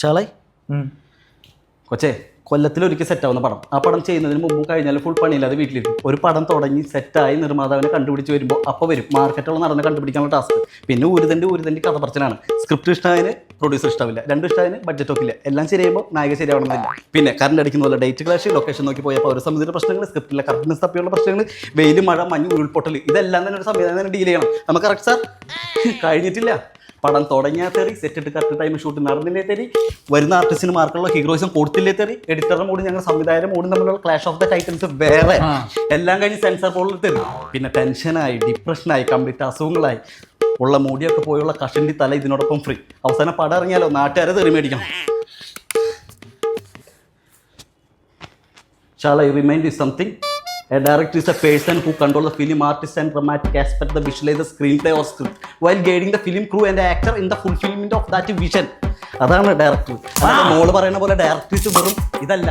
ഷാളായി കൊച്ചേ കൊല്ലത്തിലൊരിക്കൽ സെറ്റാവുന്ന പടം. ആ പടം ചെയ്യുന്നതിന് മുമ്പ് കഴിഞ്ഞാൽ ഫുൾ പണിയില്ലാതെ വീട്ടിലിരിക്കും. ഒരു പടം തുടങ്ങി സെറ്റായി നിർമ്മാതാവിനെ കണ്ടുപിടിച്ച് വരുമ്പോൾ അപ്പോൾ വരും മാർക്കറ്റുള്ള നടന്ന് കണ്ടുപിടിക്കാനുള്ള ടാസ്ക്. പിന്നെ ഊരുതണ്ടി കഥ പറച്ചിലാണ്. സ്ക്രിപ്റ്റ് ഇഷ്ടമായതിന് പ്രൊഡ്യൂസർ ഇഷ്ടമില്ല, രണ്ടും ഇഷ്ടമായതിന് ബഡ്ജറ്റ് ഒക്കില്ല. എല്ലാം ശരിയാകുമ്പോൾ നായക ശരിയാവണമെന്നില്ല. പിന്നെ കറണ്ട് അടിക്കുന്ന പോലെ ഡേറ്റ് ക്ലാഷ്, ലൊക്കേഷൻ നോക്കി പോയപ്പോൾ ഒരു സമിതിയുടെ പ്രശ്നങ്ങൾ, സ്ക്രിപ്റ്റിലെ കറക്റ്റ്നെസ് തപ്പിയുള്ള പ്രശ്നങ്ങൾ, വെയിൽ, മഴ, മഞ്ഞ്, ഉരുൾപൊട്ടൽ, ഇതെല്ലാം തന്നെ ഒരു സംവിധാനം തന്നെ ഡീൽ ചെയ്യണം. നമുക്ക് കറക്റ്റ് സാർ കഴിഞ്ഞിട്ടില്ല. പടം തുടങ്ങിയാൽ തെറി, സെറ്റിട്ട് കറക്റ്റ് ടൈം ഷൂട്ട് നടന്നില്ലേ തെറി, വരുന്ന ആർട്ടിസ്റ്റിന് മാർക്കുള്ള ഹീറോയിസം കൊടുത്തില്ലേ തെറി, എഡിറ്ററുടെ മൂടി ഞങ്ങൾ സംവിധായകരുടെ മൂടി തമ്മിലുള്ള ക്ലാഷ് ഓഫ് ദ ടൈറ്റൽസ് വേറെ, എല്ലാം കഴിഞ്ഞ് സെൻസർ ബോർഡിൽ തെറി. പിന്നെ ടെൻഷനായി, ഡിപ്രഷനായി, കംപ്ലീറ്റ് അസുഖങ്ങളായി, ഉള്ള മൂടിയൊക്കെ പോയുള്ള കഷണ്ടി തല ഇതിനോടൊപ്പം ഫ്രീ. അവസാനം പടം ഇറങ്ങിയാലോ നാട്ടുകാരെ തെറി മേടിക്കണം. Shall I remind you something? A director is a person who controls the film artist and dramatic aspect, the visualize the screenplay or script, while guiding the film crew and the actor in the fulfillment of that vision. അതാണ് director. മോള് പറയുന്ന പോലെ directors വെറും ഇതല്ല.